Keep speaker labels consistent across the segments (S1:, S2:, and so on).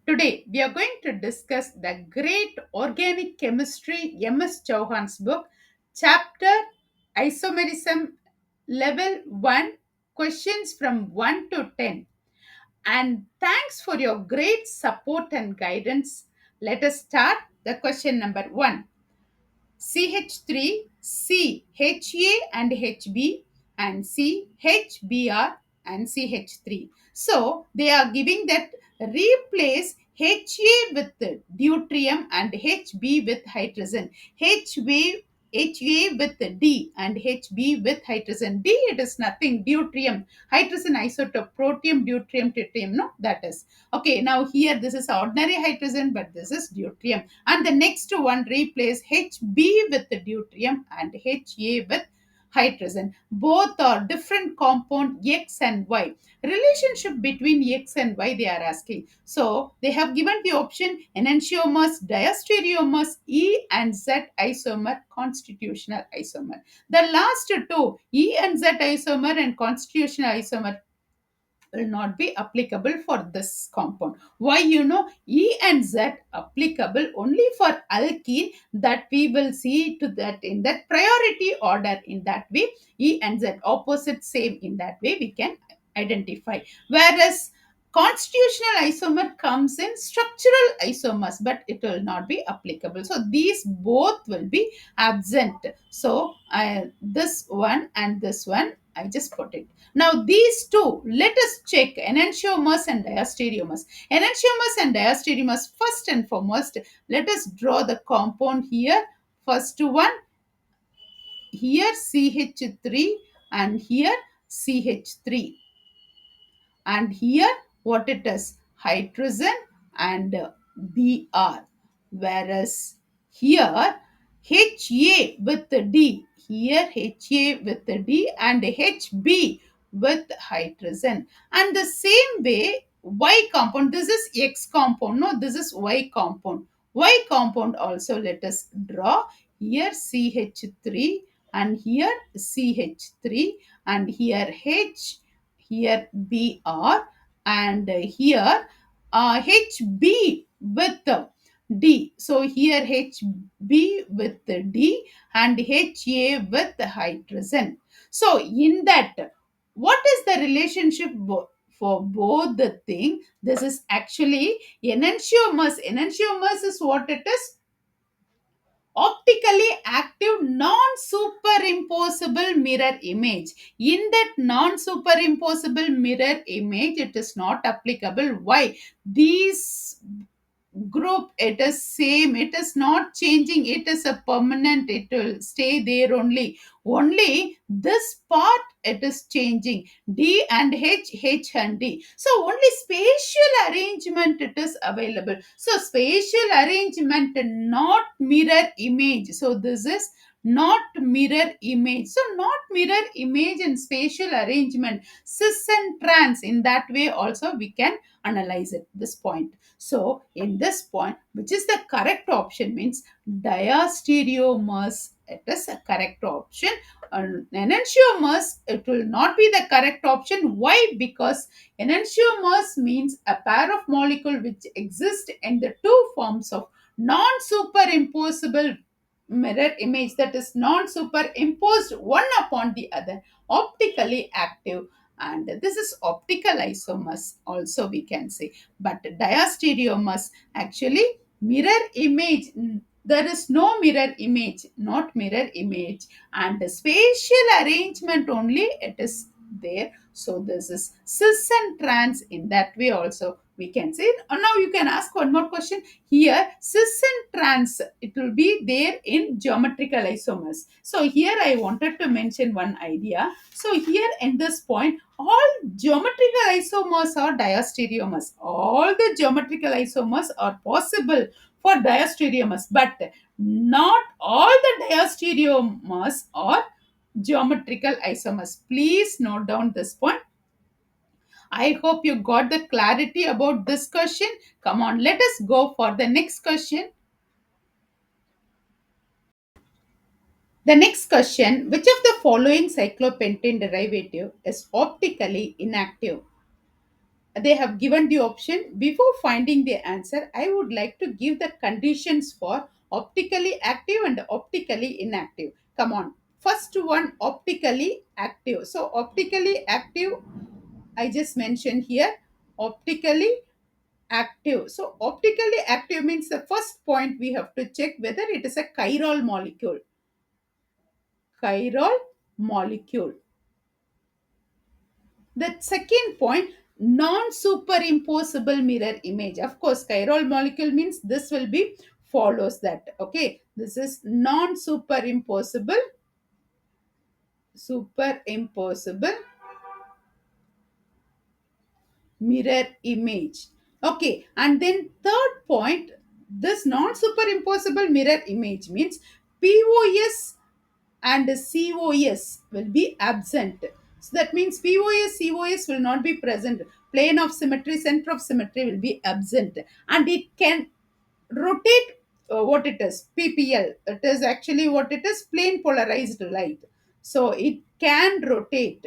S1: Today, we are going to discuss the great organic chemistry M.S. Chauhan's book, chapter Isomerism, level 1, questions from 1 to 10. And thanks for your great support and guidance. Let us start the question number 1. CH3, C, HA and HB, and C, HBr and CH3. So they are giving that replace HA with deuterium and HB with hydrogen. HA with D and HB with hydrogen. D, it is nothing, deuterium. Hydrogen isotope, protium, deuterium, tritium. No, that is. Okay, now here this is ordinary hydrogen, but this is deuterium. And the next one replace Hb with deuterium and Ha with hydrogen. Both are different compound X and Y. Relationship between X and Y they are asking. So they have given the option enantiomers, diastereomers, E and Z isomer, constitutional isomer. The last two, E and Z isomer and constitutional isomer, will not be applicable for this compound. Why? E and Z applicable only for alkene, that we will see to that in that priority order. In that way, E and Z opposite same, in that way we can identify. Whereas constitutional isomer comes in structural isomers, but it will not be applicable. So these both will be absent. So this one and this one I just put it. Now these two, let us check enantiomers and diastereomers. Enantiomers and diastereomers, first and foremost, let us draw the compound here. First one, here CH3 and here CH3. And here what it is, hydrogen and Br. Whereas here Ha with the D, here Ha with the D and Hb with hydrogen. And the same way Y compound, this is X compound, no, this is Y compound. Y compound also let us draw. Here CH3 and here CH3 and here H, here Br, and here HB with D. So here HB with D and HA with hydrogen. So in that, what is the relationship for both the thing? This is actually enantiomers. Enantiomers is what it is, optically active non-superimposable mirror image. In that non-superimposable mirror image, it is not applicable. Why? These group, it is same, it is not changing, it is a permanent, it will stay there only this part it is changing, D and H and D. So only spatial arrangement it is available. So spatial arrangement, not mirror image. So this is not mirror image. So not mirror image and spatial arrangement, cis and trans, in that way also we can analyze it, this point. So in this point, which is the correct option, means diastereomers, it is a correct option. Enantiomers, it will not be the correct option. Why? Because enantiomers means a pair of molecule which exist in the two forms of non-superimposable mirror image, that is non-superimposed one upon the other, optically active, and this is optical isomers also we can say. But diastereomers, actually mirror image, there is no mirror image, not mirror image, and the spatial arrangement only it is there. So this is cis and trans, in that way also we can say. Now you can ask one more question. Here cis and trans, it will be there in geometrical isomers. So here I wanted to mention one idea. So here in this point, all geometrical isomers are diastereomers. All the geometrical isomers are possible for diastereomers, but not all the diastereomers are geometrical isomers. Please note down this point. I hope you got the clarity about this question. Come on, let us go for the next question. The next question, which of the following cyclopentane derivative is optically inactive? they have given the option. Before finding the answer, I would like to give the conditions for optically active and optically inactive. Come on. First one, optically active. So optically active, I just mentioned here, optically active. So optically active means the first point we have to check whether it is a chiral molecule. Chiral molecule. The second point, non-superimposable mirror image. Of course, chiral molecule means this will be follows that. Okay, this is non-superimposable, superimposable mirror image. Okay, and then third point, this non-superimposable mirror image means POS and COS will be absent. So that means POS, COS will not be present. Plane of symmetry, center of symmetry will be absent. And it can rotate what it is, PPL. It is actually what it is, plane polarized light. So it can rotate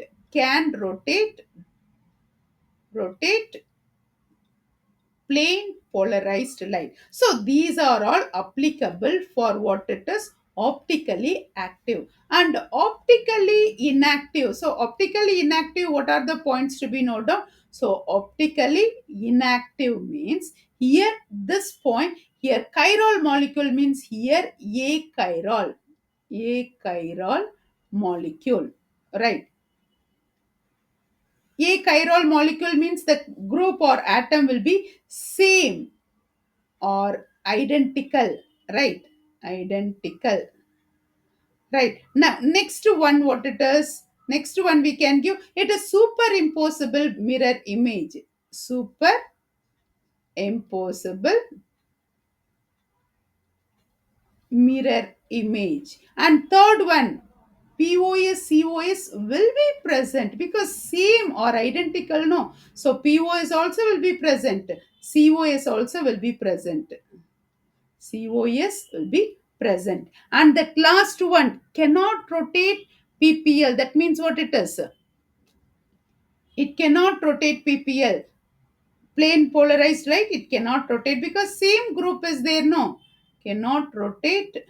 S1: plain polarized light. So these are all applicable for what it is, optically active and optically inactive. So optically inactive, what are the points to be noted down? So optically inactive means here this point, here chiral molecule means here a chiral molecule, right? A chiral molecule means the group or atom will be same or identical, right? Identical, right? Now next one, what it is, next one we can give it a superimposable mirror image. Superimposable mirror image. And third one, POS, COS will be present because same or identical, no? So POS also will be present, COS also will be present. COS will be present. And that last one, cannot rotate PPL. That means what it is? It cannot rotate PPL. Plane polarized, right? It cannot rotate because same group is there, no? Cannot rotate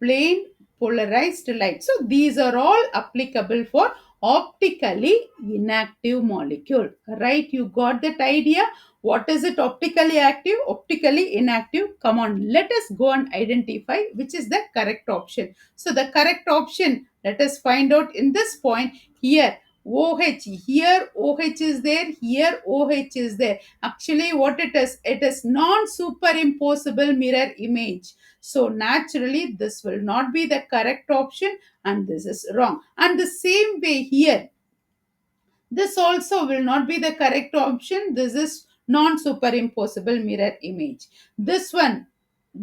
S1: plane polarized light. So these are all applicable for optically inactive molecule. Right? You got that idea? What is it, optically active, optically inactive? Come on, let us go and identify which is the correct option. So the correct option, let us find out in this point here. OH, here OH is there, here OH is there. Actually, what it is non-superimposable mirror image. So naturally, this will not be the correct option and this is wrong. And the same way here, this also will not be the correct option. This is non-superimposable mirror image. This one,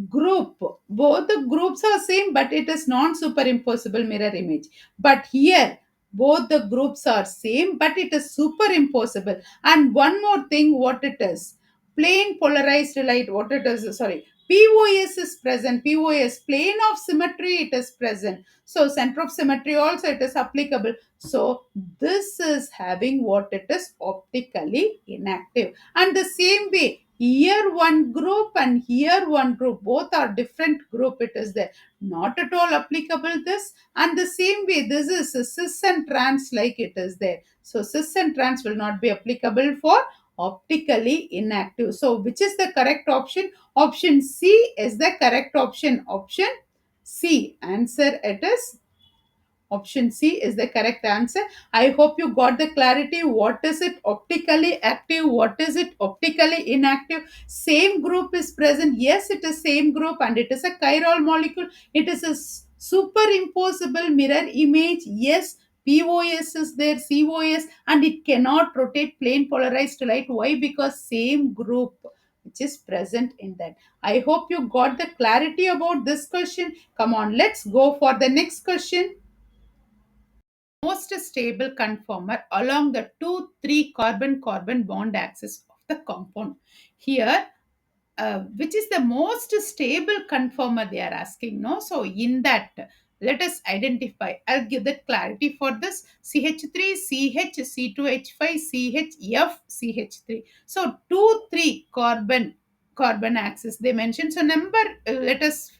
S1: group, both the groups are same but it is non-superimposable mirror image. But here, both the groups are same but it is superimposable. And one more thing, what it is, plane polarized light, what it is, sorry, POS is present. POS, plane of symmetry, it is present. So center of symmetry also it is applicable. So this is having what it is, optically inactive. And the same way, here one group and here one group, both are different group, it is there, not at all applicable this. And the same way, this is a cis and trans, like it is there. So cis and trans will not be applicable for optically inactive. So which is the correct option? Option C is the correct option. Option C, answer it is option C is the correct answer. I hope you got the clarity. What is it optically active? What is it optically inactive? Same group is present. Yes, it is same group and it is a chiral molecule. It is a superimposable mirror image. Yes, POS is there, COS, and it cannot rotate plane polarized light. Why? Because same group which is present in that. I hope you got the clarity about this question. Come on, let's go for the next question. Most stable conformer along the 2,3 carbon carbon bond axis of the compound. Here, which is the most stable conformer they are asking, no? So in that, Let us identify. I'll give that clarity for this. CH3, CH, C2H5, CHF, CH3. So 2, 3 carbon axis they mentioned. So number, let us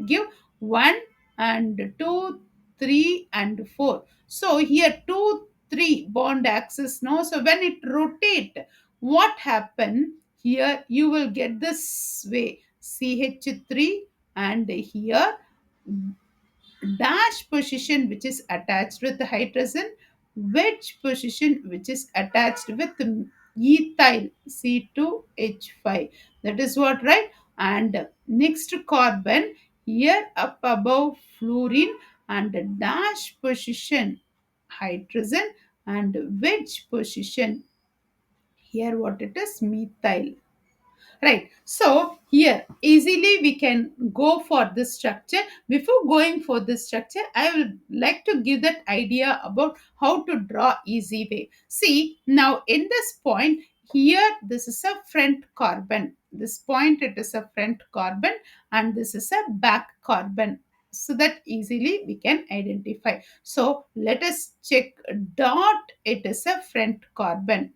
S1: give 1 and 2, 3 and 4. So here 2, 3 bond axis. No, so when it rotate, what happen here? You will get this way, CH3, and here dash position which is attached with the hydrogen, wedge position which is attached with the ethyl, C2H5. That is what, right? And next carbon, here up above fluorine, and dash position hydrogen, and wedge position, here what it is, methyl. Right. So here easily we can go for this structure. Before going for this structure, I would like to give that idea about how to draw easy way. See, now in this point here, this is a front carbon. This point, it is a front carbon, and this is a back carbon. So that easily we can identify. So let us check dot, it is a front carbon,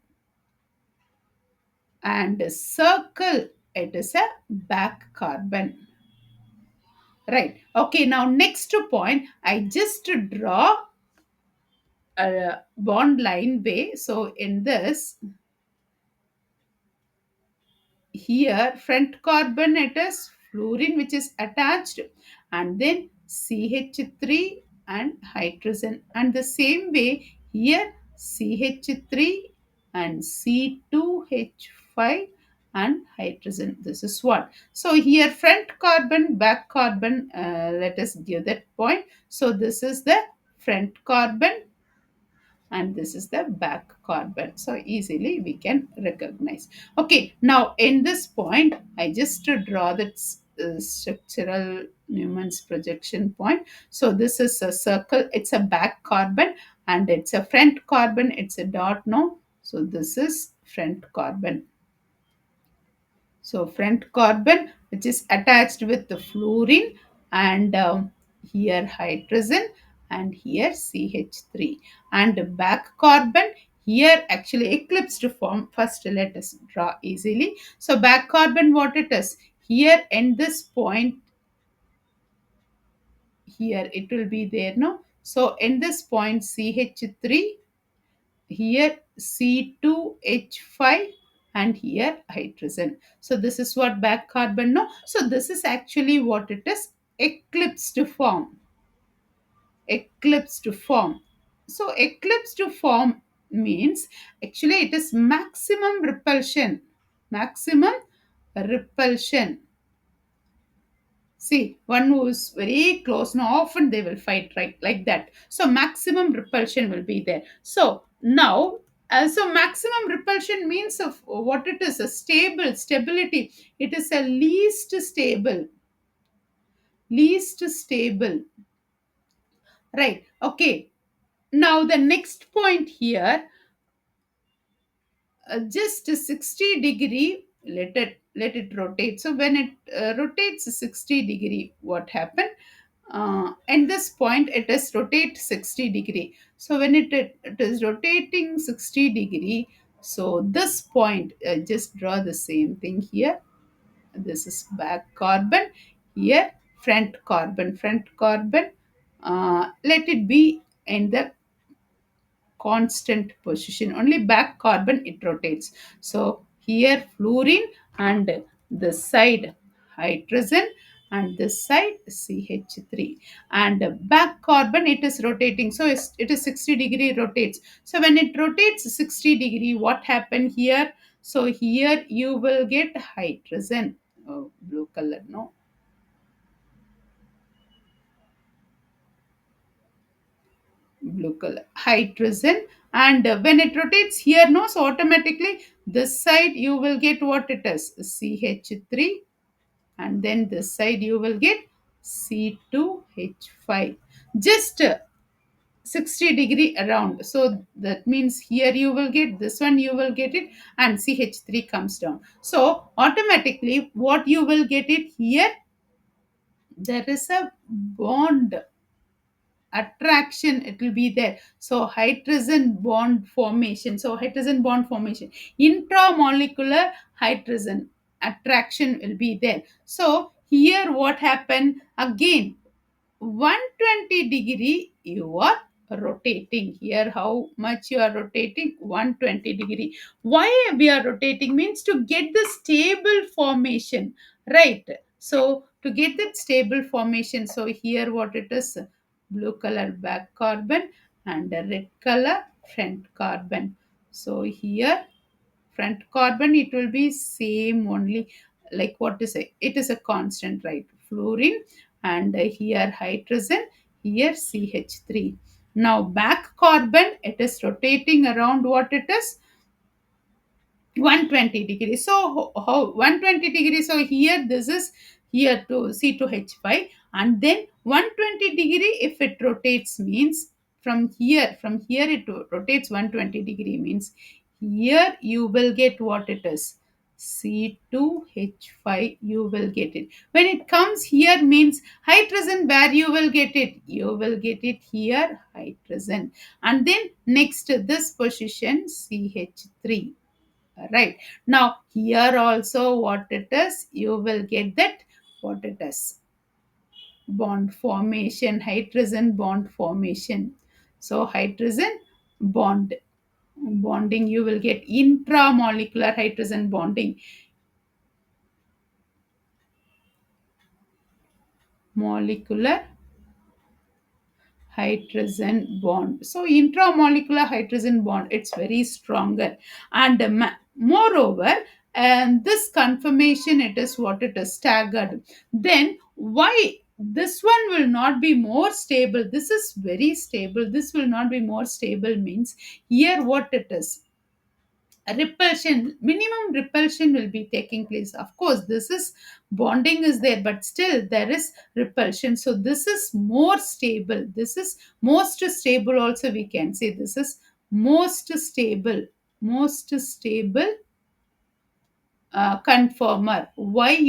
S1: and circle, it is a back carbon. Right. Okay, now next point, I just draw a bond line way. So in this, here front carbon, it is fluorine which is attached, and then CH3 and hydrogen, and the same way here CH3 and C2H5 and hydrogen. This is what. So here front carbon, back carbon, let us give that point. So this is the front carbon, and this is the back carbon. So easily we can recognize. Okay, now in this point, I just draw that structural Newman's projection point. So this is a circle, it's a back carbon, and it's a front carbon, it's a dot, no? So this is front carbon. So front carbon which is attached with the fluorine, and here hydrogen, and here CH3, and back carbon, here actually eclipsed form. First let us draw easily. So back carbon, what it is, here in this point, here it will be there, no? So in this point CH3, here C2H5, and here hydrogen. So this is what back carbon, no? So this is actually what it is, eclipsed form. Eclipsed form. So eclipsed form means actually it is maximum repulsion. Maximum repulsion. See, one who is very close, now often they will fight, right? Like that. So maximum repulsion will be there. So now, so maximum repulsion means of what it is, a stable stability. It is a least stable, least stable. Right. Okay. Now the next point here, just 60-degree, let it rotate. So when it rotates 60-degree, what happened, in this point it is rotate 60-degree. So when it is rotating 60-degree, so this point, just draw the same thing here. This is back carbon, here front carbon, let it be in the constant position. Only back carbon it rotates. So here fluorine, and this side hydrogen, and this side CH3, and back carbon it is rotating. So it is 60-degree rotates. So when it rotates 60-degree, what happened here? So here you will get hydrogen. Oh, blue color, no? Blue color, hydrogen, and when it rotates here, no, so automatically this side you will get what it is, CH3, and then this side you will get C2H5, just 60-degree around. So that means here you will get this one, you will get it, and CH3 comes down. So automatically what you will get it here, there is a bond, attraction, it will be there. So hydrogen bond formation. So hydrogen bond formation, intramolecular hydrogen attraction will be there. So here what happened again, 120 degree you are rotating. Here how much you are rotating, 120 degree. Why we are rotating means to get the stable formation, right? So to get that stable formation, so here what it is, blue color back carbon and a red color front carbon. So here front carbon, it will be same only, like what to say, it is a constant, right? Fluorine, and here hydrogen, here CH3. Now back carbon, it is rotating around what it is, 120 degrees. So how 120 degrees, so here this is here to C2H5, and then 120 degree if it rotates means from here it rotates 120 degree means here you will get what it is, C2H5 you will get it. When it comes here means hydrogen, where you will get it, you will get it here hydrogen, and then next to this position CH3. Right. Now here also what it is, you will get that what it is, bond formation, hydrogen bond formation. So hydrogen bond bonding, you will get intramolecular hydrogen bonding, molecular hydrogen bond. So intramolecular hydrogen bond, it's very stronger, and moreover, and this conformation, it is what it is, staggered. Then why this one will not be more stable? This is very stable. This will not be more stable means here what it is, repulsion, minimum repulsion will be taking place. Of course this is bonding is there, but still there is repulsion. So this is more stable, this is most stable also, we can say this is most stable conformer. Why,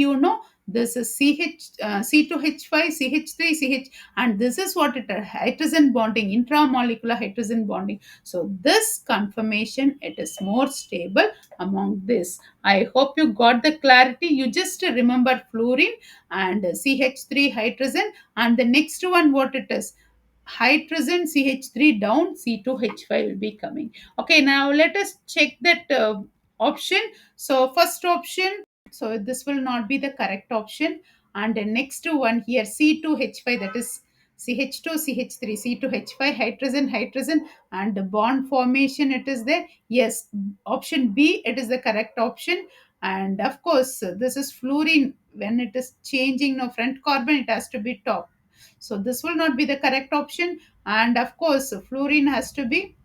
S1: this is C2H5, CH3, CH, and this is what it is, hydrogen bonding, intramolecular hydrogen bonding. So this conformation, it is more stable among this. I hope you got the clarity. You just remember fluorine and CH3 hydrogen, and the next one what it is, hydrogen CH3 down, C2H5 will be coming. Okay, now let us check that option. So first option, so this will not be the correct option. And the next one here, C2H5, that is CH2, CH3, C2H5, hydrogen, hydrogen, and the bond formation, it is there. Yes, option B, it is the correct option. And of course, this is fluorine. When it is changing now, front carbon, it has to be top. So this will not be the correct option. And of course, fluorine has to be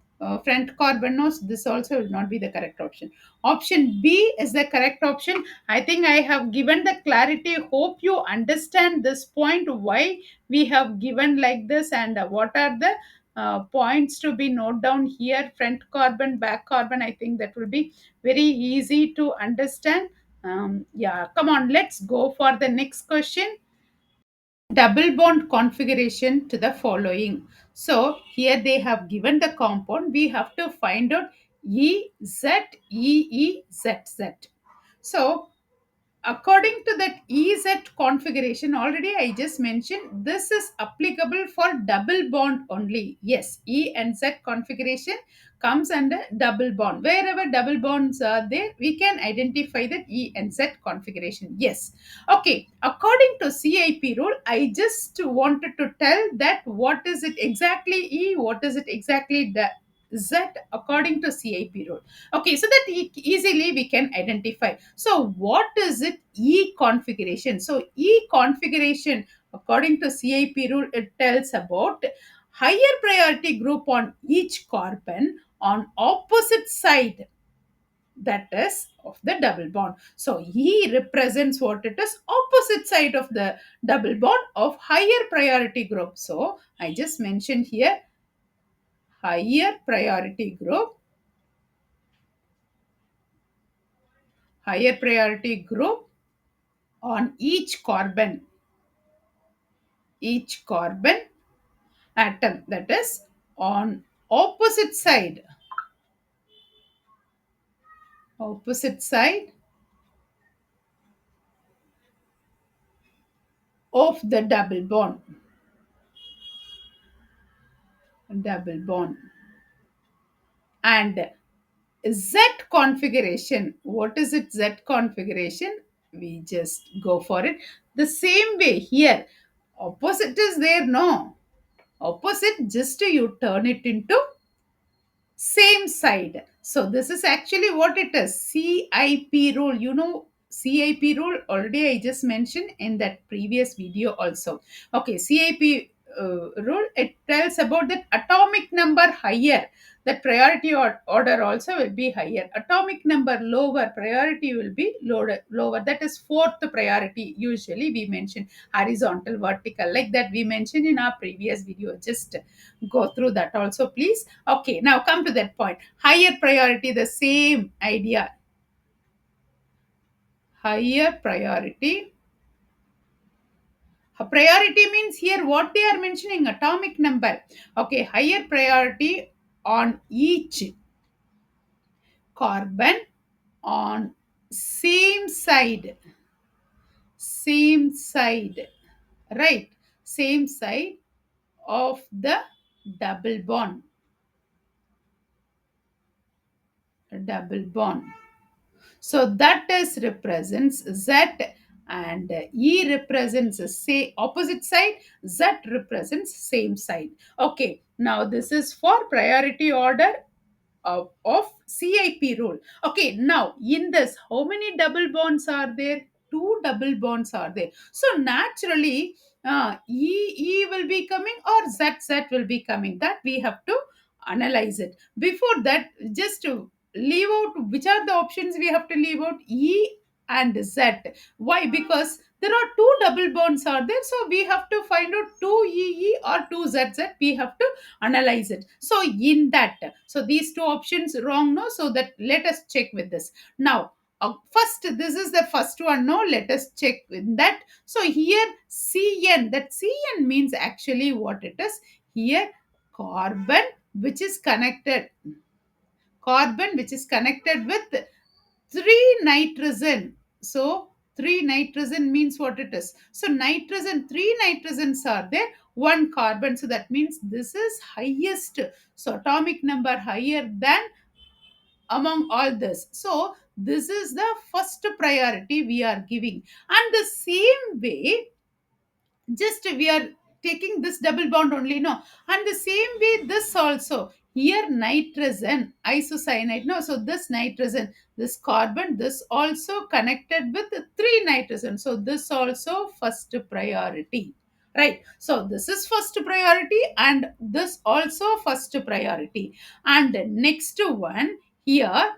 S1: front carbon. No, this also will not be the correct option. Option B is the correct option. I think I have given the clarity. Hope you understand this point, why we have given like this, and what are the points to be note down here, front carbon, back carbon. I think that will be very easy to understand. Yeah, come on, let's go for the next question. Double bond configuration to the following. So here they have given the compound. We have to find out E Z E E Z Z. So according to that EZ configuration, already I just mentioned, this is applicable for double bond only. Yes, E and Z configuration comes under double bond. Wherever double bonds are there, we can identify that E and Z configuration. Yes. Okay. According to CIP rule, I just wanted to tell that what is it exactly E, what is it exactly Z according to CIP rule. Okay, so that easily we can identify. So what is it E configuration? So E configuration according to CIP rule, it tells about higher priority group on each carbon on opposite side, that is of the double bond. So E represents what it is, opposite side of the double bond of higher priority group. So I just mentioned here higher priority group, higher priority group on each carbon atom, that is on opposite side, opposite side of the double bond. And Z configuration, what is it? Z configuration, we just go for it the same way here. Opposite is there, no? Opposite, just you turn it into same side. So this is actually what it is. CIP rule. You know CIP rule already I just mentioned in that previous video also. Okay, CIP rule, it tells about that atomic number higher, that priority order also will be higher. Atomic number lower, priority will be lower. That is fourth priority. Usually we mention horizontal, vertical, like that we mentioned in our previous video. Just go through that also, please. Okay, now come to that point. Higher priority, the same idea. Higher priority. Priority means here what they are mentioning, atomic number. Okay, higher priority on each carbon on same side, same side, right? Same side of the double bond, double bond. So that is represents Z, and E represents say opposite side, Z represents same side. Okay, now this is for priority order of CIP rule. Okay, now in this, how many double bonds are there? Two double bonds are there. So naturally, E will be coming or Z will be coming. That we have to analyze it. Before that, just to leave out which are the options we have to leave out, E and Z. Why? Because there are two double bonds are there, so we have to find out two EE or two ZZ. We have to analyze it. So in that, so these two options wrong, no? So that let us check with this. Now, first, this is the first one, no? Let us check with that. So here CN, that CN means actually what it is. Here carbon which is connected, carbon which is connected with three nitrogen. So three nitrogen means what it is. So nitrogen, three nitrogens are there, one carbon. So that means this is highest. So atomic number higher than among all this. So this is the first priority we are giving. And the same way, just we are taking this double bond only, no? And the same way this also, here nitrogen isocyanide, no? So this nitrogen, this carbon, this also connected with three nitrogen, so this also first priority, right? So this is first priority and this also first priority. And the next one here,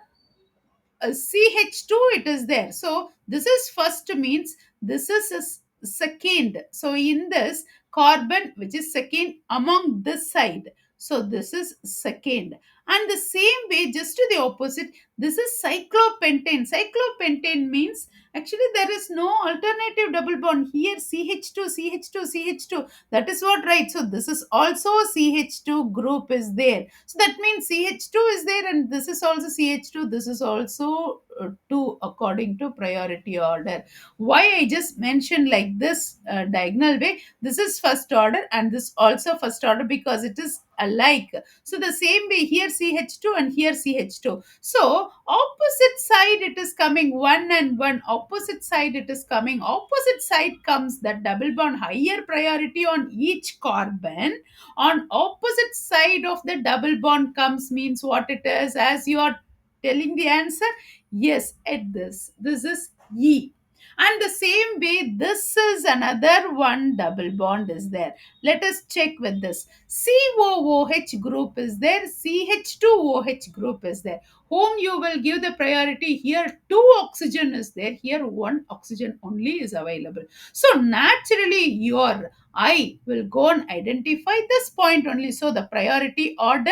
S1: CH2 it is there. So this is first means this is second. So in this carbon which is second among this side. So this is second. And the same way, just to the opposite, this is cyclopentane. Cyclopentane means actually there is no alternative double bond here. CH2, CH2, CH2. That is what, right? So this is also CH2 group is there. So that means CH2 is there and this is also CH2. This is also 2 according to priority order. Why I just mentioned like this diagonal way, this is first order and this also first order because it is alike. So the same way here CH2 and here CH2. So opposite side it is coming 1 and 1. Opposite side it is coming. Opposite side comes that double bond higher priority on each carbon. On opposite side of the double bond comes means what it is, as you are telling the answer, yes, at this is E. And the same way, this is another one double bond is there. Let us check with this. COOH group is there, CH2OH group is there. Whom you will give the priority here? Two oxygen is there, here one oxygen only is available. So naturally your I will go and identify this point only. So the priority order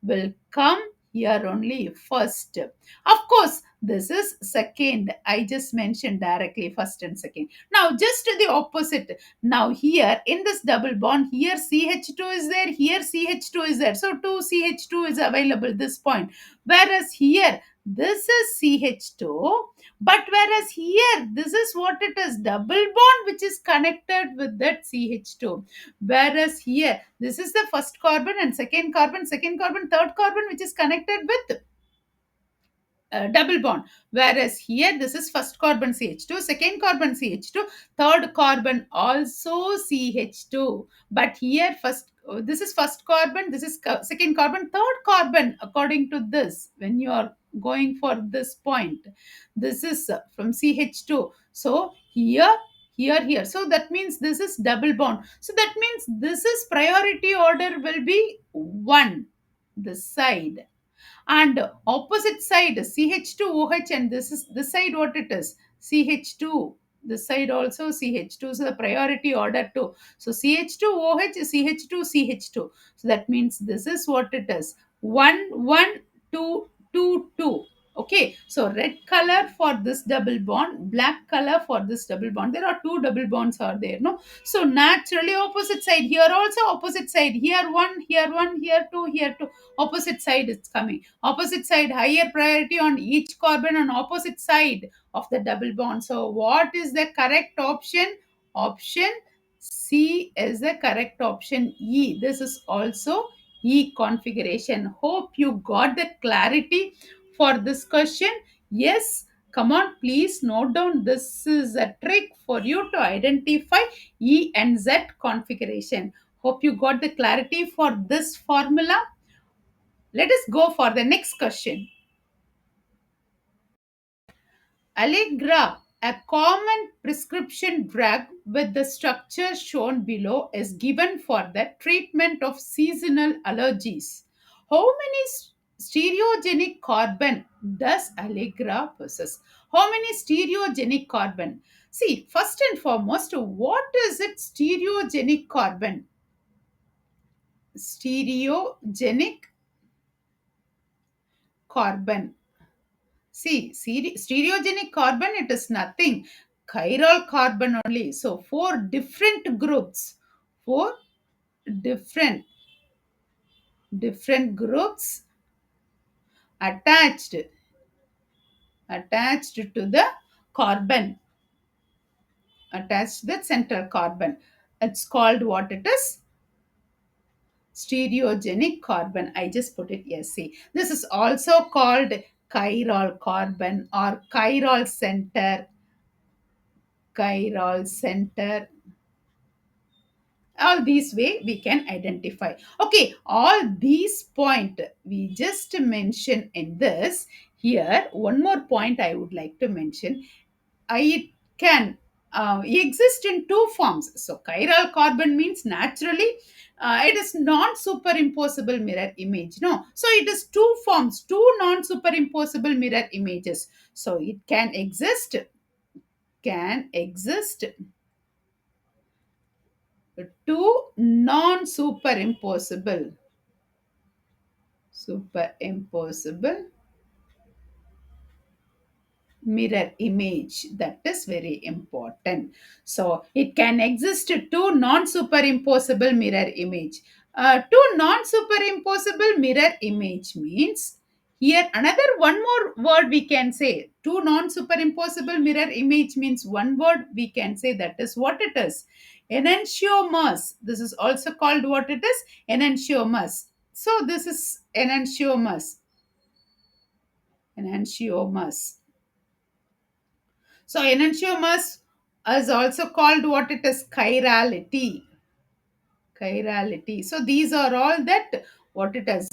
S1: will come here only first. Of course, This is second. I just mentioned directly first and second. Now, just the opposite. Now, here in this double bond, here CH2 is there, here CH2 is there. So, 2 CH2 is available this point. Whereas here, this is CH2, but whereas here, this is what it is, double bond which is connected with that CH2. Whereas here, this is the first carbon and second carbon, third carbon which is connected with double bond. Whereas here, this is first carbon CH2, second carbon CH2, third carbon also CH2. But here, this is first carbon, this is second carbon, third carbon, according to this, when you are going for this point. This is from CH2. So here. So that means this is double bond. So that means this is priority order will be 1, this side, and opposite side CH2OH, and this side what it is, CH2, this side also CH2, so the priority order 2. So CH2OH, CH2, CH2. So that means this is what it is, 1 1 2 2 2. Okay, so red color for this double bond, black color for this double bond. There are two double bonds are there, no? So naturally opposite side, here also opposite side, here one, here one, here two, here two, opposite side is coming. Opposite side, higher priority on each carbon on opposite side of the double bond. So what is the correct option? Option C is the correct option. E, this is also E configuration. Hope you got the clarity for this question. Yes, come on, please note down. This is a trick for you to identify E and Z configuration. Hope you got the clarity for this formula. Let us go for the next question. Allegra, a common prescription drug with the structure shown below, is given for the treatment of seasonal allergies. How many stereogenic carbon does Allegra possess? How many stereogenic carbon? See, first and foremost, what is it stereogenic carbon? Stereogenic carbon. See, stereogenic carbon, it is nothing. Chiral carbon only. So, four different groups. Four different groups attached to the carbon, attached to the central carbon. It's called what it is? Stereogenic carbon. I just put it here. See, this is also called chiral carbon or chiral center. Chiral center, all these way we can identify. Okay, all these point we just mentioned in this. Here one more point I would like to mention. It can exist in two forms. So chiral carbon means naturally it is non superimposable mirror image, no? So it is two forms, two non superimposable mirror images. So it can exist two non superimposable mirror image. That is very important. So it can exist two non superimposable mirror image. Two non superimposable mirror image means, here another one more word we can say. Two non superimposable mirror image means one word we can say, that is what it is, enantiomers. This is also called what it is, enantiomers. So this is enantiomers. So enantiomers is also called what it is, chirality. Chirality. So these are all that what it is,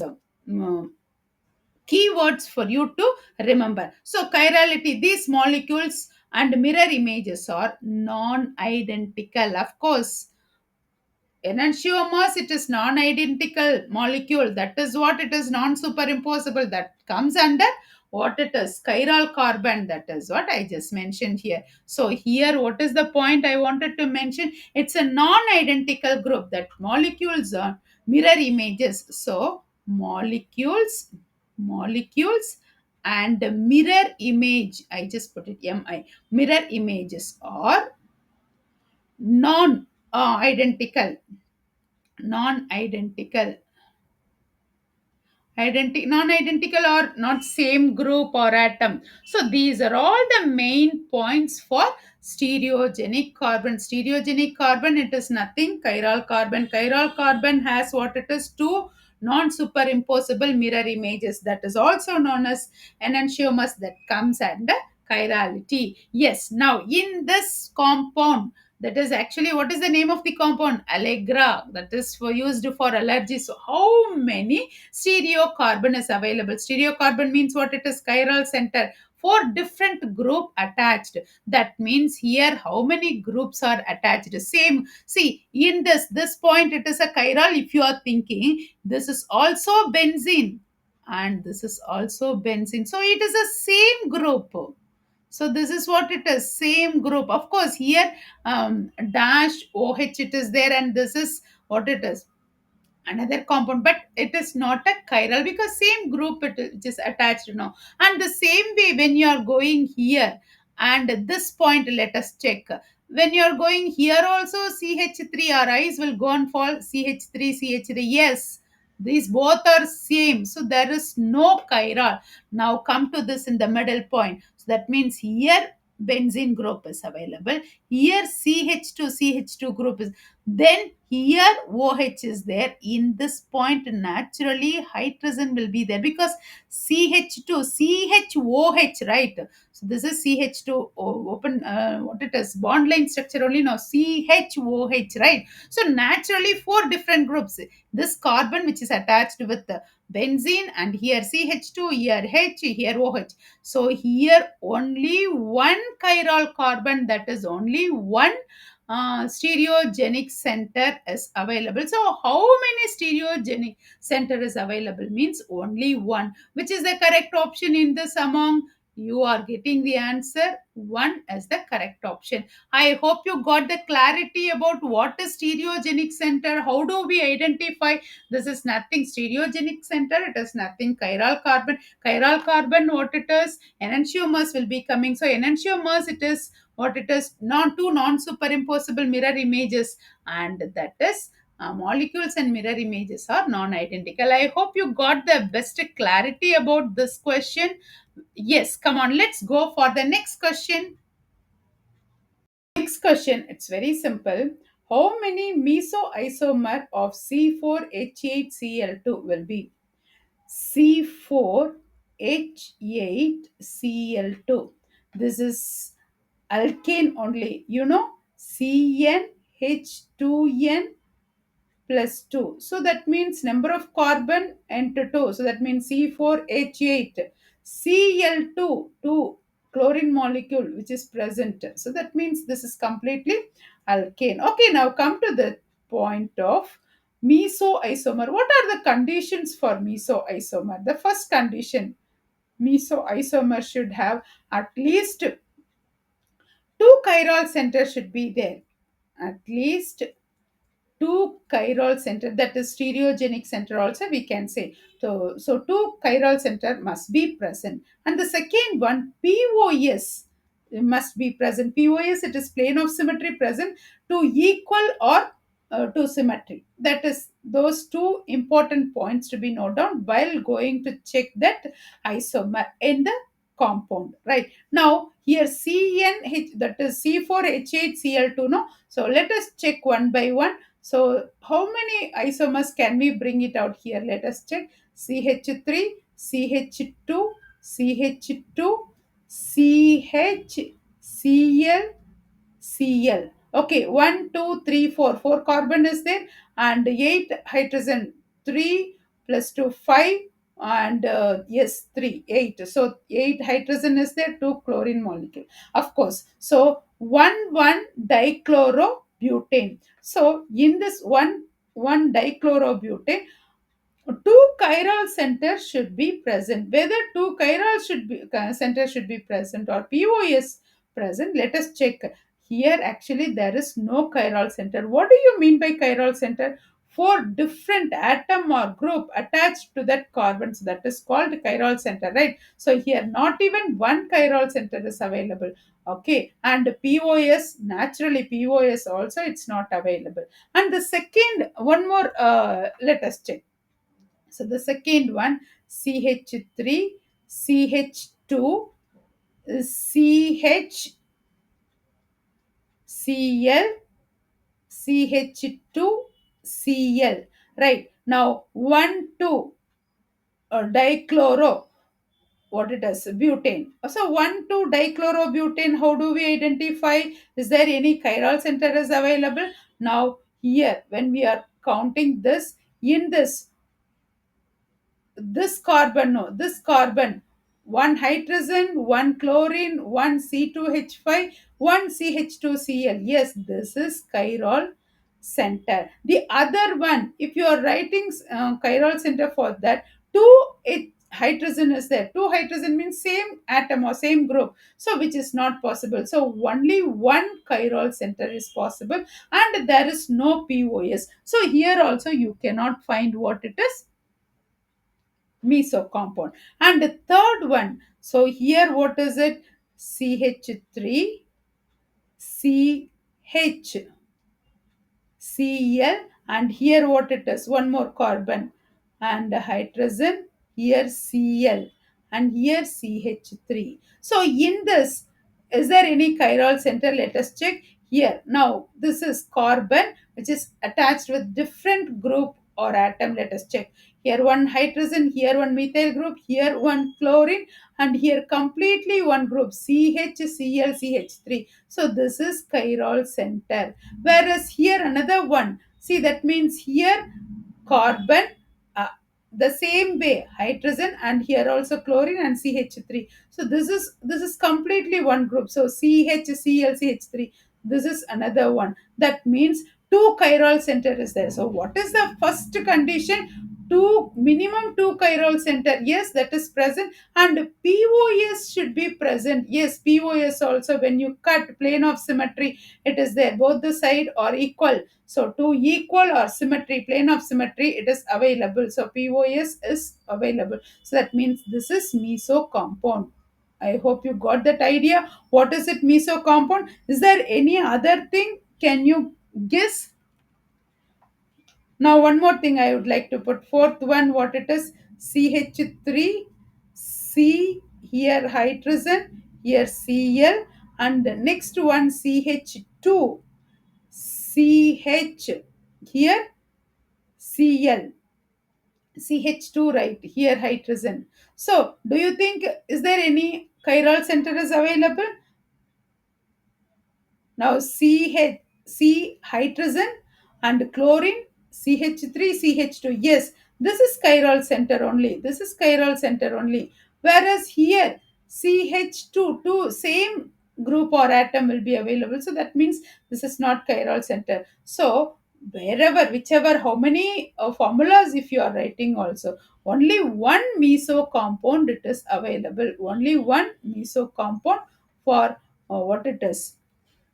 S1: keywords for you to remember. So chirality, these molecules and mirror images are non-identical. Of course, enantiomers, it is non-identical molecule. That is what it is, non-superimposable. That comes under what it is, chiral carbon. That is what I just mentioned here. So here, what is the point I wanted to mention? It's a non-identical group. That molecules are mirror images. So molecules and mirror image, I just put it mi, mirror images are non identical, non-identical, non-identical or not same group or atom. So these are all the main points for stereogenic carbon. Stereogenic carbon, it is nothing, chiral carbon. Chiral carbon has what it is, two non-superimposable mirror images, that is also known as enantiomers, that comes under chirality. Yes, now in this compound, that is actually, what is the name of the compound? Allegra, that is for used for allergy. So how many stereocarbon is available? Stereocarbon means what it is, chiral center, four different group attached. That means here how many groups are attached? Same, see in this point it is a chiral. If you are thinking, this is also benzene and this is also benzene, so it is a same group. So this is what it is, same group. Of course here dash oh it is there, and this is what it is, another compound, but it is not a chiral because same group it is attached now. And the same way when you are going here and this point, let us check, when you are going here also CH3, our eyes will go and fall CH3 CH3, yes, these both are same, so there is no chiral. Now come to this in the middle point, so that means here benzene group is available, here CH2 group is, then here OH is there. In this point, naturally hydrogen will be there because CH2, CHOH, right? So this is CH2 open, what it is, bond line structure only, no, CHOH, right? So naturally four different groups. This carbon which is attached with the benzene, and here CH2, here H, here OH. So here only one chiral carbon, that is only one stereogenic center is available. So how many stereogenic center is available means only one. Which is the correct option in this among? You are getting the answer, one is the correct option. I hope you got the clarity about what is stereogenic center. How do we identify? This is nothing stereogenic center, it is nothing chiral carbon. Chiral carbon, what it is, enantiomers will be coming. So enantiomers, it is what it is, non two non superimposable mirror images, and that is molecules and mirror images are non identical. I hope you got the best clarity about this question. Yes, come on, let's go for the next question. Next question, it's very simple. How many mesoisomer of C4H8Cl2 will be? C4H8Cl2. This is alkane only. You know, CnH2n plus 2. So that means number of carbon into 2. So that means C4H8. Cl2, 2 chlorine molecule which is present. So that means this is completely alkane. Okay, now come to the point of mesoisomer. What are the conditions for mesoisomer? The first condition, mesoisomer should have at least two chiral centers should be there. At least two chiral center, that is stereogenic center also we can say. So two chiral center must be present. And the second one, POS must be present. POS, it is plane of symmetry present to equal or to symmetry. That is those two important points to be noted down while going to check that isomer in the compound, right? Now here CnH, that is C4H8Cl2, no? So let us check one by one. So how many isomers can we bring it out here? Let us check. CH3, CH2, CH2, CH, Cl, Cl. Okay, 1, 2, 3, 4. 4 carbon is there and 8 hydrogen. 3 plus 2, 5, and yes, 3, 8. So 8 hydrogen is there, 2 chlorine molecule. Of course. So 1 dichlorobutane. So in this 1 dichlorobutane, two chiral centers should be present. Whether two chiral should be centers should be present or POS present, let us check. Here actually there is no chiral center. What do you mean by chiral center? four different atom or group attached to that carbon. So that is called chiral center, right? So here not even one chiral center is available. Okay, and POS, naturally POS also it's not available. And the second one more, let us check. So the second one, CH3, CH2, CH, Cl, CH2, Cl. Right. Now 1, 2, dichloro, what it is? Butane. So 1, 2, dichlorobutane, how do we identify? Is there any chiral center is available? Now here, when we are counting this, in this carbon, no, this carbon, one hydrogen, one chlorine, one C2H5, one CH2Cl. Yes, this is chiral center. The other one, if you are writing chiral center for that, hydrogen is there. Two hydrogen means same atom or same group, so which is not possible. So only one chiral center is possible, and there is no POS. So here also you cannot find what it is, meso compound. And the third one, so here what is it? CH3, CH, Cl, and here what it is? One more carbon and hydrogen, here Cl, and here CH3. So in this, is there any chiral center? Let us check here. Now this is carbon which is attached with different group or atom. Let us check. Here one hydrogen, here one methyl group, here one chlorine, and here completely one group CHCl, CH3. So this is chiral center. Whereas here another one, see that means here carbon, uh, the same way hydrogen, and here also chlorine and CH3. So this is completely one group. So CHCl, CH3, this is another one. That means two chiral center is there. So what is the first condition? Two, minimum two chiral center, yes, that is present. And POS should be present. Yes, POS also, when you cut plane of symmetry, it is there, both the side are equal. So to equal or symmetry, plane of symmetry, it is available. So POS is available. So that means this is meso compound. I hope you got that idea. What is it, meso compound? Is there any other thing? Can you guess? Now one more thing I would like to put. Fourth one, what it is? CH3, C, here hydrogen, here Cl, and the next one CH2, CH, here Cl, CH2, right, here hydrogen. So do you think, is there any chiral center is available? Now C hydrogen and chlorine, CH3, CH2. Yes, this is chiral center only. This is chiral center only. Whereas here CH2, two same group or atom will be available. So that means this is not chiral center. So wherever, whichever, how many formulas if you are writing also, only one meso compound it is available. Only one meso compound for what it is,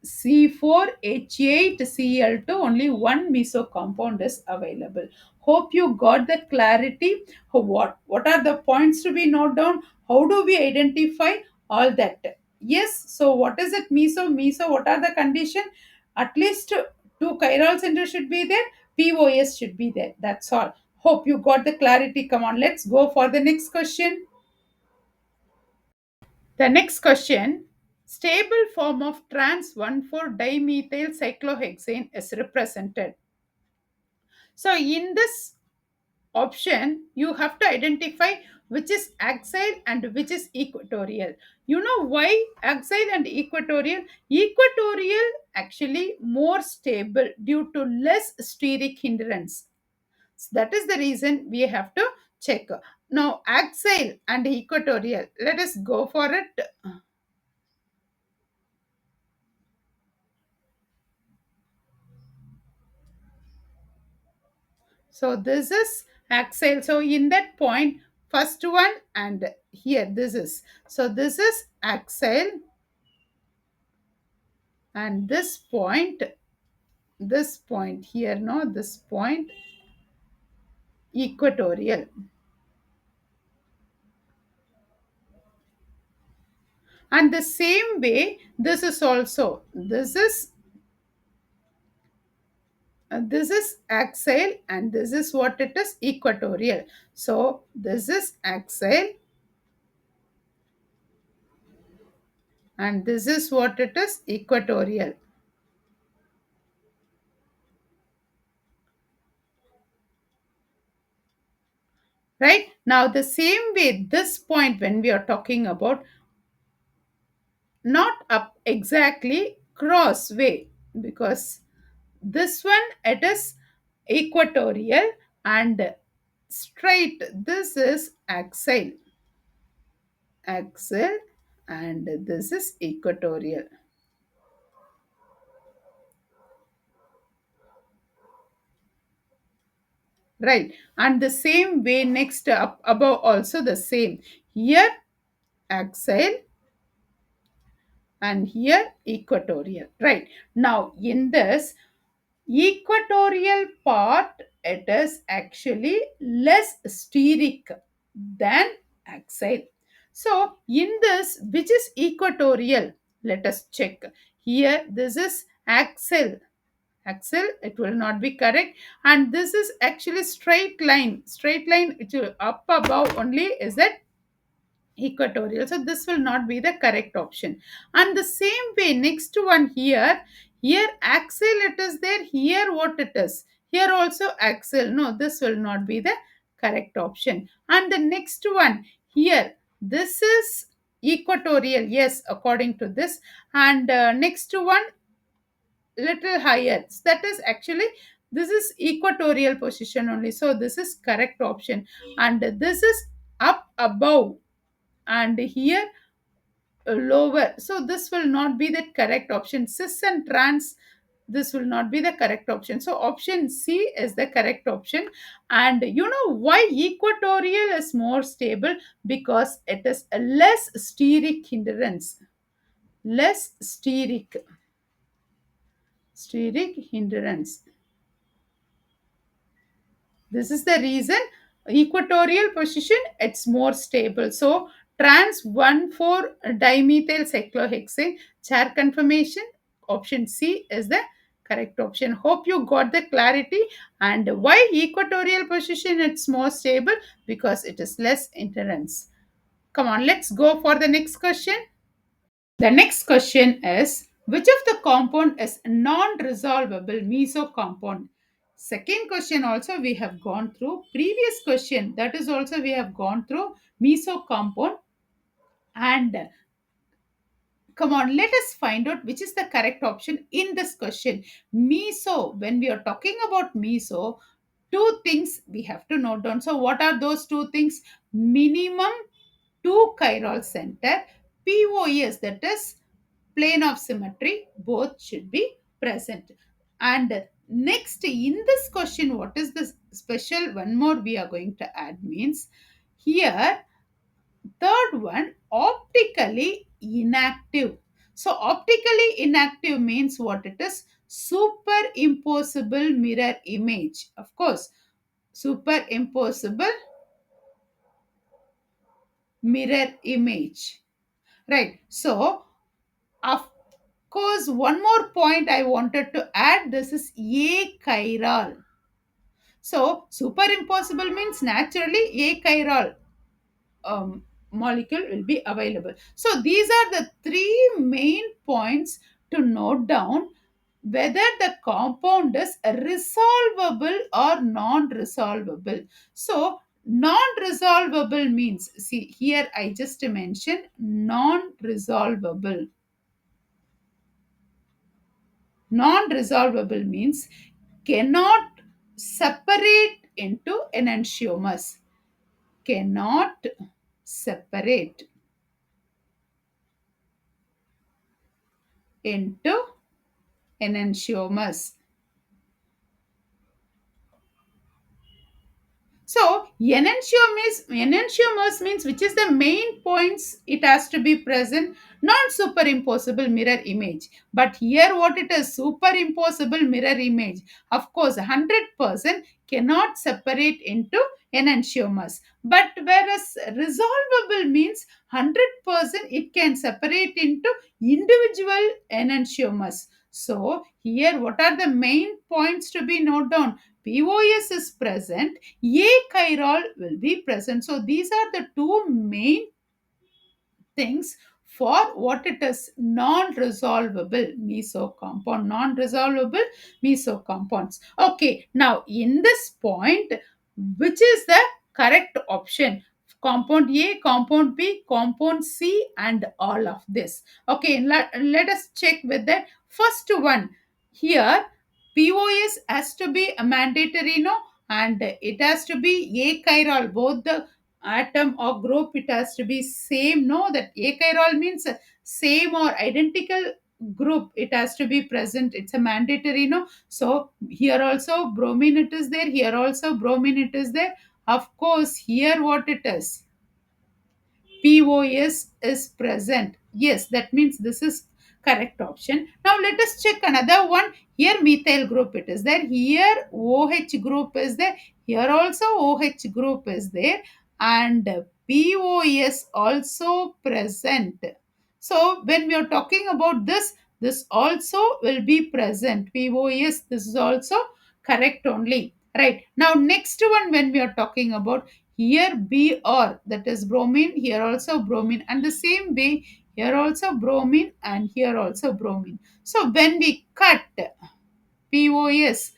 S1: C4H8Cl2, only one meso compound is available. Hope you got the clarity. What are the points to be noted down? How do we identify all that? Yes, so what is it, meso? Meso, what are the condition? At least two chiral centers should be there, POS should be there. That's all. Hope you got the clarity. Come on, let's go for the next question. The next question, stable form of trans 1,4-dimethyl cyclohexane is represented. So in this option, you have to identify which is axial and which is equatorial. You know why axial and equatorial? Equatorial actually more stable due to less steric hindrance. So that is the reason we have to check. Now axial and equatorial, let us go for it. So this is axial. So in that point, first one and here this is. So this is axial, and this point here, no, this point. equatorial. And the same way, this is also, this is axial, and this is what it is, equatorial. So this is axial, and this is what it is, equatorial. Right? Now the same way, this point, when we are talking about, not up exactly cross way, because this one it is equatorial, and straight, this is axial, axial, and this is equatorial. Right? And the same way, next up above also the same, here axial, and here equatorial. Right? Now in this equatorial part, it is actually less steric than axial. So in this, which is equatorial, let us check. Here this is axial, axial, it will not be correct. And this is actually straight line, straight line, it will up above only, is that equatorial. So this will not be the correct option. And the same way, next one, here, here axial it is there, here what it is, here also axial. No, this will not be the correct option. And the next one, here, this is equatorial, yes, according to this. And next one, little higher, that is actually, this is equatorial position only, so this is correct option. And this is up above, and here lower, so this will not be the correct option. Cis and trans, this will not be the correct option. So option C is the correct option. And you know why equatorial is more stable? Because it is a less steric hindrance, less steric hindrance. This is the reason, equatorial position, it's more stable. So trans 1,4 dimethyl cyclohexane, chair conformation, option C is the correct option. Hope you got the clarity. And why equatorial position it's more stable? Because it is less hindrance. Come on, let's go for the next question. The next question is, which of the compound is non-resolvable meso compound? Second question also we have gone through. Previous question, that is also we have gone through meso compound. And come on, let us find out which is the correct option in this question. Meso, when we are talking about meso, two things we have to note down. So what are those two things? Minimum two chiral center, POS, that is plane of symmetry, both should be present. And next, in this question, what is the special one more we are going to add means, here third one, optically inactive. So optically inactive means what it is? Superimposable mirror image, of course, superimposable mirror image. Right? So of course, one more point I wanted to add, this is achiral. So superimposable means naturally achiral molecule will be available. So these are the three main points to note down whether the compound is resolvable or non-resolvable. So non-resolvable means, see here I just mentioned non-resolvable. Non-resolvable means cannot separate into enantiomers. Cannot separate into enantiomers. So enantiomers means which is the main points it has to be present, not superimposable mirror image. But here what it is, superimposable mirror image. Of course, 100% cannot separate into enantiomers. But whereas resolvable means 100% it can separate into individual enantiomers. So here what are the main points to be noted down? POS is present, A chiral will be present. So these are the two main things for what it is, non-resolvable meso compound, non-resolvable meso compounds. Okay, now in this point, which is the correct option? Compound A, compound B, compound C, and all of this. Okay, let us check with the first one. Here POS has to be a mandatory, no, and it has to be A chiral, both the atom or group it has to be same, no, that achiral means same or identical group it has to be present, it's a mandatory, no. So here also bromine it is there, here also bromine it is there. Of course here what it is, POS is present. Yes, that means this is correct option. Now let us check another one. Here methyl group it is there. Here OH group is there. Here also OH group is there. And POS also present. So when we are talking about this, this also will be present. POS, this is also correct only. Right. Now next one when we are talking about, here Br, that is bromine, here also bromine, and the same way here also bromine and here also bromine. So when we cut POS,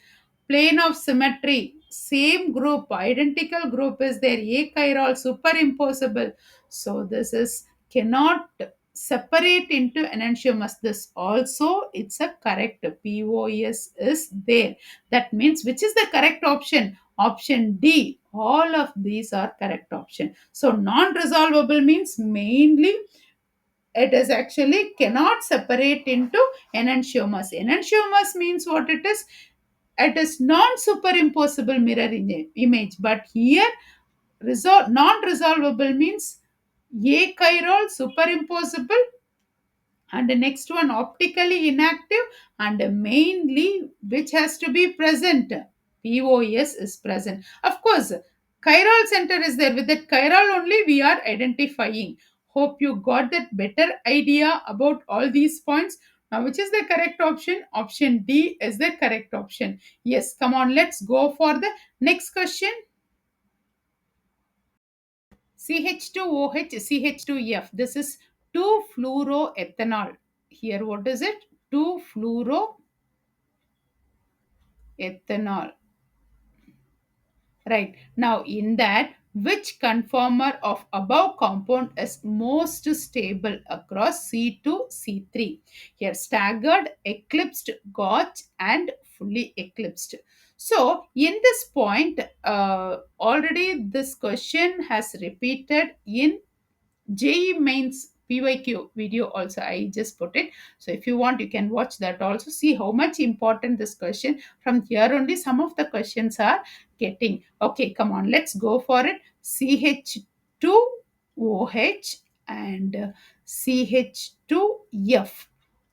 S1: plane of symmetry, same group, identical group is there, achiral superimposable. So this is cannot separate into enantiomers. This also it's a correct, POS is there. That means which is the correct option? Option D. All of these are correct option. So non-resolvable means mainly it is actually cannot separate into enantiomers. Enantiomers means what it is? It is non-superimposable mirror image. But here non-resolvable means achiral superimposable, and the next one optically inactive, and mainly which has to be present, POS is present. Of course chiral center is there, with that chiral only we are identifying. Hope you got that better idea about all these points. Now which is the correct option? Option D is the correct option. Yes, come on, let's go for the next question. CH2OH, CH2F. This is 2-fluoroethanol. Here, what is it? 2-fluoroethanol. Right. Now, in that, which conformer of above compound is most stable across C2, C3? Here, staggered, eclipsed, gauge, and fully eclipsed. So, in this point, already this question has repeated in JE mains PYQ video also. I just put it. So if you want, you can watch that also. See how much important this question. From here only, some of the questions are getting. Okay, come on, let's go for it. CH2OH and CH2F.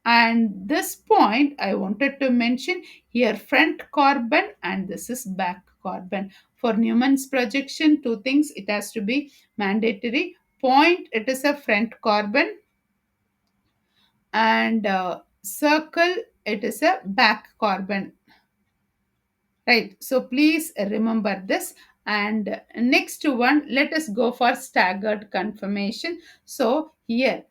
S1: And this point I wanted to mention here, front carbon and this is back carbon. For Newman's projection, two things it has to be mandatory. Point, it is a front carbon, and circle, it is a back carbon. Right, so please remember this. And next one, let us go for staggered conformation. So here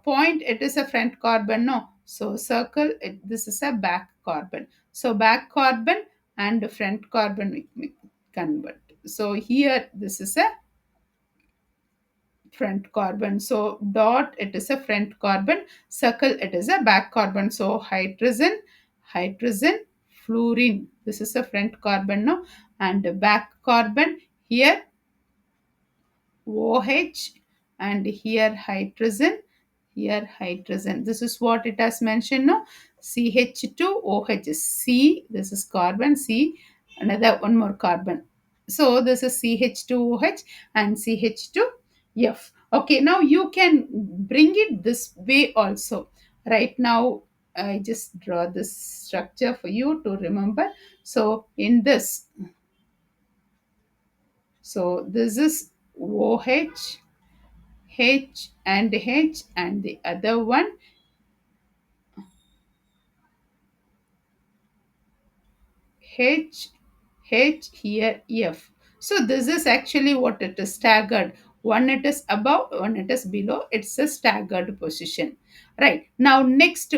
S1: point, it is a front carbon, no, so circle it, this is a back carbon. So back carbon and front carbon we convert. So here this is a front carbon, so dot it is a front carbon, circle it is a back carbon. So hydrogen, hydrogen, fluorine, this is a front carbon, no, and back carbon, here OH, and here hydrogen, here hydrogen, this is what it has mentioned, no. CH2OH, C, this is carbon, C, another one more carbon, So this is CH2OH and CH2F. Okay, now you can bring it this way also. Right now, I just draw this structure for you to remember. So in this, so this is OH, H, and the other one H, here F. So this is actually what it is, staggered. One it is above, one it is below. It's a staggered position. Right. Now next,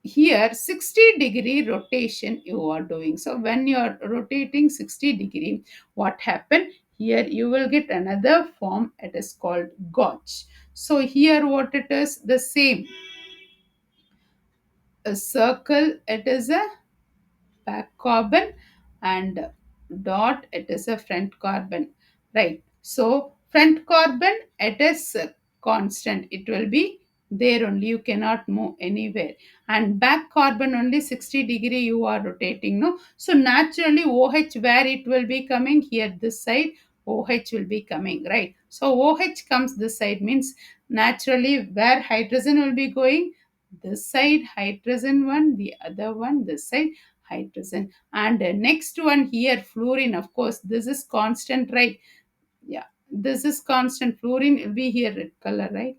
S1: here 60-degree rotation you are doing. So when you are rotating 60-degree, what happened? Here you will get another form. It is called gotch. So here what it is, the same. A circle, it is a back carbon, and dot, it is a front carbon, right? So front carbon, it is constant, it will be there only, you cannot move anywhere. And back carbon only 60-degree you are rotating, no? So naturally OH, where it will be coming here, this side OH will be coming, right? So OH comes this side, means naturally where hydrogen will be going, this side hydrogen one, the other one this side hydrogen. And next one here, fluorine, of course this is constant, right? Yeah, this is constant, fluorine will be here red color, right?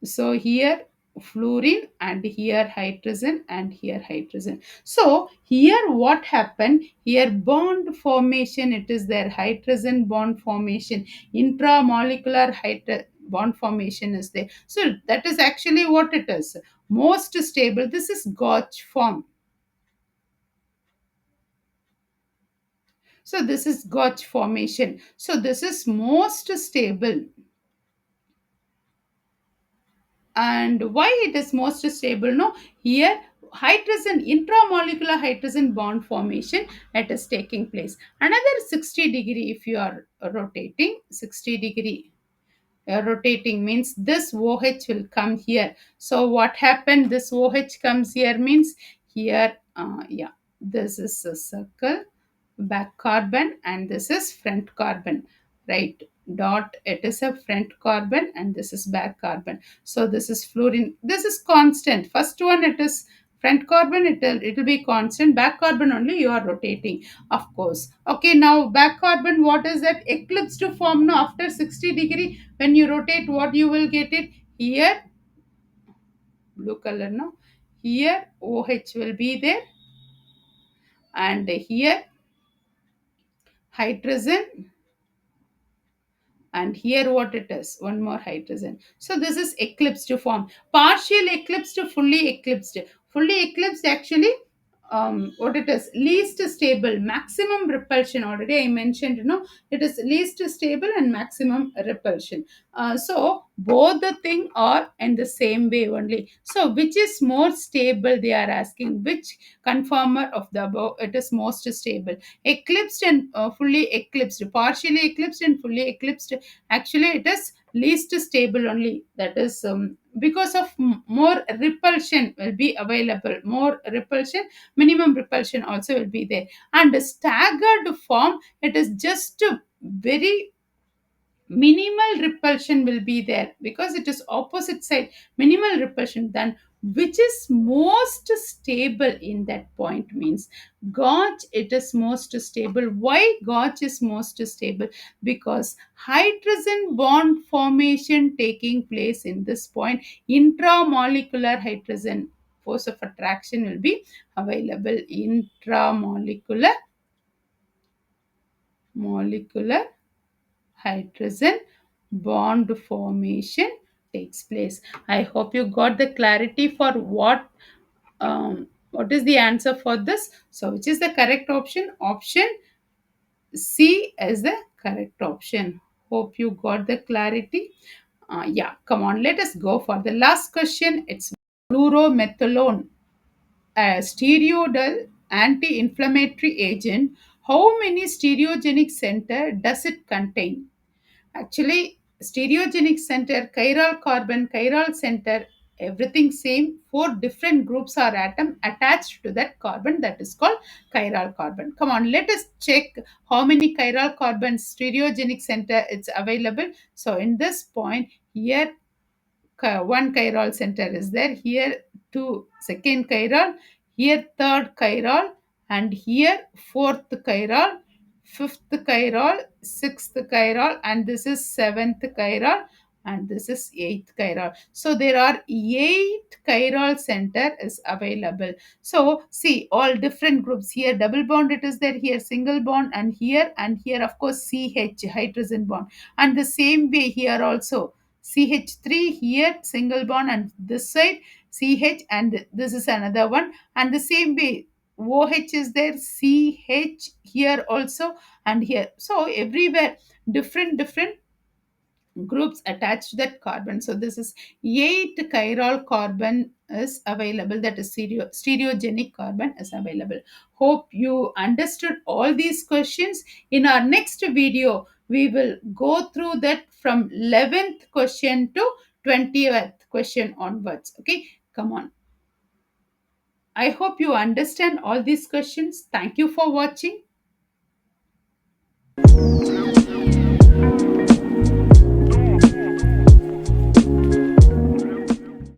S1: So here fluorine, and here hydrogen, and here hydrogen. So here what happened, here bond formation, it is there, hydrogen bond formation, intramolecular bond formation is there. So that is actually what it is, most stable. This is gotch form. So this is gotch formation. So this is most stable. And why it is most stable? No, here hydrogen, intramolecular hydrogen bond formation, it is taking place. Another 60-degree, if you are rotating 60-degree, rotating means this OH will come here. So what happened? This OH comes here, means here, yeah, this is a circle, back carbon, and this is front carbon, right? Dot, it is a front carbon, and this is back carbon. So this is fluorine. This is constant. First one, it is front carbon, it will be constant. Back carbon only you are rotating, of course. Okay, now back carbon, what is that? Eclipse to form. Now after 60-degree, when you rotate, what you will get it here, blue color, no? Here OH will be there, and here hydrogen, and here what it is, one more hydrogen. So this is eclipse to form, partial eclipse to fully eclipsed. Fully eclipsed actually, what it is, least stable, maximum repulsion, already I mentioned, it is least stable and maximum repulsion. So both the thing are in the same way only. So which is more stable, they are asking, which conformer of the above it is most stable? Eclipsed and fully eclipsed, partially eclipsed and fully eclipsed, actually it is least stable only. That is, because of more repulsion will be available, more repulsion, minimum repulsion also will be there. And staggered form, it is just very minimal repulsion will be there, because it is opposite side, minimal repulsion. Then which is most stable in that point, means gauge, it is most stable. Why gauge is most stable? Because hydrogen bond formation taking place in this point, intramolecular hydrogen force of attraction will be available, intramolecular molecular hydrogen bond formation takes place. I hope you got the clarity for what is the answer for this. So which is the correct option? Option C is the correct option. Hope you got the clarity. Yeah, come on, let us go for the last question. It's fluorometholone, a steroidal anti-inflammatory agent. How many stereogenic center does it contain? Actually, stereogenic center, chiral carbon, chiral center, everything same. Four different groups or atom attached to that carbon, that is called chiral carbon. Come on, let us check how many chiral carbons stereogenic center it's available. So in this point here, one chiral center is there, here two second chiral, here third chiral, and here fourth chiral, fifth chiral, sixth chiral, and this is seventh chiral, and this is eighth chiral. So there are eight chiral center is available. So see, all different groups, here double bond it is there, here single bond, and here of course CH, hydrogen bond, and the same way here also CH3, here single bond, and this side CH, and this is another one, and the same way OH is there, CH here also, and here. So everywhere different groups attached to that carbon. So this is eight chiral carbon is available, that is stereogenic carbon is available. Hope you understood all these questions. In our next video we will go through that from 11th question to 20th question onwards. Okay, come on, I hope you understand all these questions. Thank you for watching.